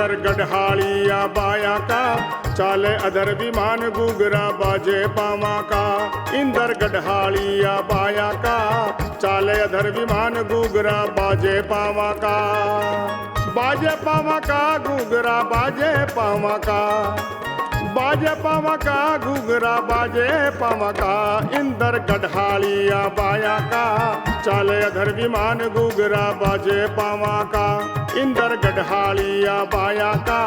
इंदर गढ़हालिया बाया का, चाले अधर विमान घूघरा बाजे पावा का। इंदर गढ़हालिया बाया का, चाले अधर विमान घूघरा बाजे पावा का। बाजे पावा का घूघरा बाजे पावा का, बाजे पावा का घूघरा बाजे पावा का। इंदर गढ़हालिया बाया का, चाले अधर विमान घूघरा बाजे पावा का। इंदर गढ़हालिया बाया का,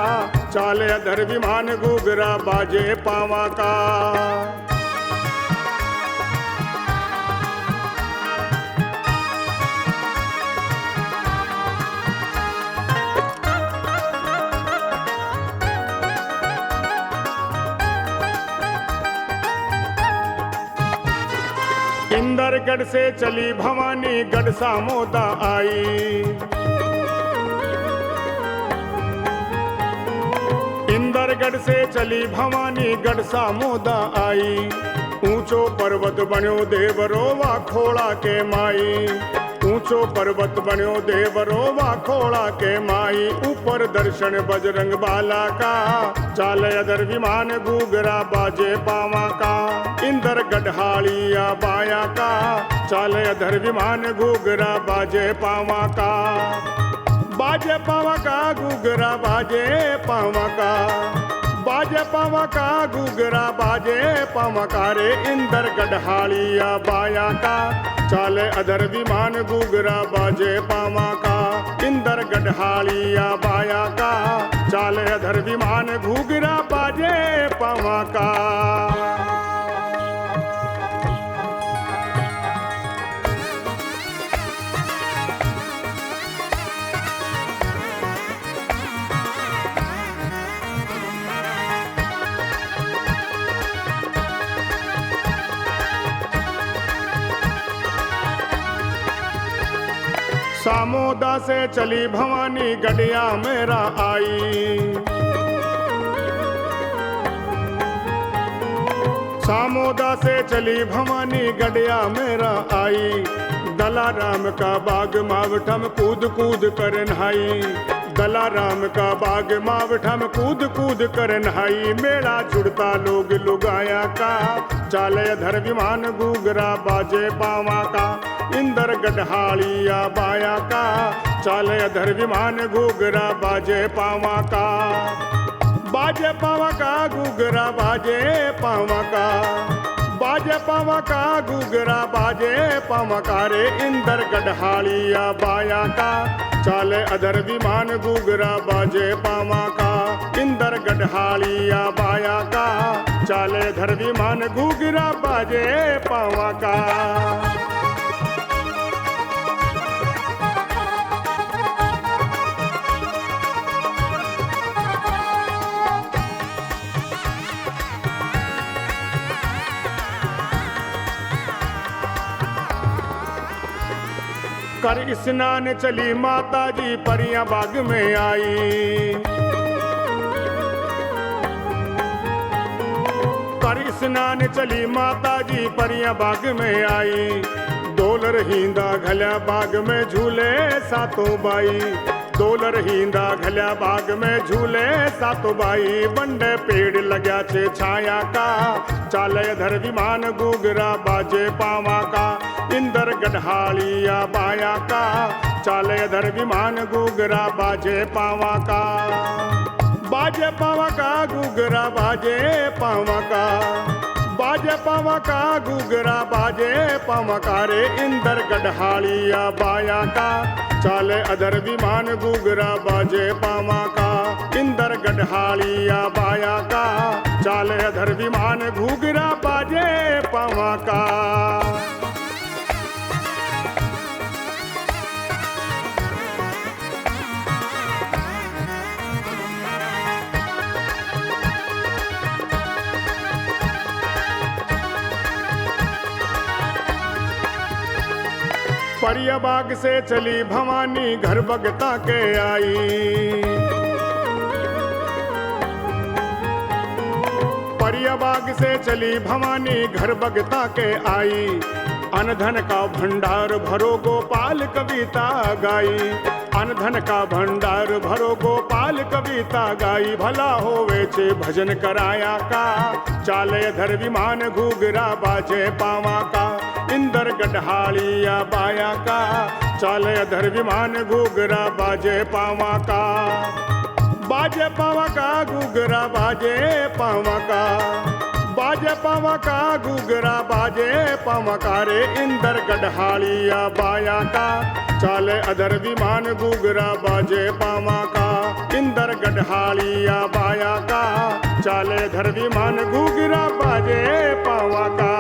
चाले अधर विमान घूघरा बाजे पावा का। इंदरगढ़ से चली भवानी, गढ़ सामोदा आई। इंदरगढ़ से चली भवानी, गढ़ सामोदा आई। ऊंचो पर्वत बन्यो देवरो वा खोड़ा के माई। ऊंचो पर्वत बन्यो देवरो वा खोड़ा के माई। ऊपर दर्शन बजरंग बाला का, चाले अधर विमान घूघरा बाजे पावा का। इंदर गढ़हालिया बाया का, चाले अधर विमान घूघरा बाजे पावा का। बाजे पावा का घूघरा बाजे पावा का, बाजे पावा का घूघरा बाजे पावा का रे। इंदर गढ़हालिया बाया का, चाले अधर विमान घूघरा बाजे पावा का। इंदर गढ़हालिया बाया का, चाले अधर विमान घूघरा बाजे पावा का। सामोदा से चली भवानी, गढ़िया मेरा आई। सामोदा से चली भवानी, गढ़िया मेरा आई। दलाराम का बाग मावठम कूद कूद कर नहाई। दलाराम का बाग मावठम कूद कूद कर नहाई। मेला जुड़ता लोग लुगाया का, चाले अधर विमान घूघरा बाजे पावा का। इंदर गढ़हालिया बाया का, चाले अधर विमान घूघरा बाजे पावा का। बाजे पावा का घूघरा बाजे पावा का, बाजे पावा का घूघरा बाजे पावा का रे। इंदर गढ़हालिया बाया का, चाले अधर विमान घूघरा बाजे पावा का। इंदर गढ़हालिया बाया का, चाले अधर विमान घूघरा बाजे पावा का। कर स्नान चली माता जी, परियां बाग में आई। कर स्नान चली माता जी, परियां बाग में आई। डोलर हींदा घल्या बाग में झूले सातों बाई। डोलर हींदा घल्या बाग में झूले सातों बाई। बंडे पेड़ लग्या छे छाया का, चाले अधर विमान घूघरा बाजे पावा का। इंदर गढ़हालिया बाया का, चाले अधर विमान घूघरा बाजे पावा का। बाजे पावा का घूघरा बाजे पावा का, बाजे पावा का घूघरा बाजे पावा का रे। इंदर गढ़हालिया बाया का, चाले अधर विमान घूघरा बाजे पावा का। इंदर गढ़हालिया बाया का, चाले अधर विमान घूघरा बाजे पावा का। परिया बाग से चली भवानी, घर भगता के आई। परिया बाग से चली भवानी, घर भगता के आई। अनधन का भंडार भरो गोपाल कविता गाई। अनधन का भंडार भरो गोपाल बाल कविता गाई भला होवे छे भजन कराया का। चाले धर विमान घूघरा बाजे पावा का, इंदर गढ़हालिया बाया का। चाले धर विमान घूघरा बाजे पावा का, बाजे पावा का घूघरा बाजे पावा का। बाजे पावा का घूघरा बाजे पावा का रे, इंदर गढ़हालिया बाया का। चाले अधर विमान घूघरा बाजे पावा का, इंदर गढ़हालिया बाया का। चाले धर विमान घूघरा बाजे पावा का।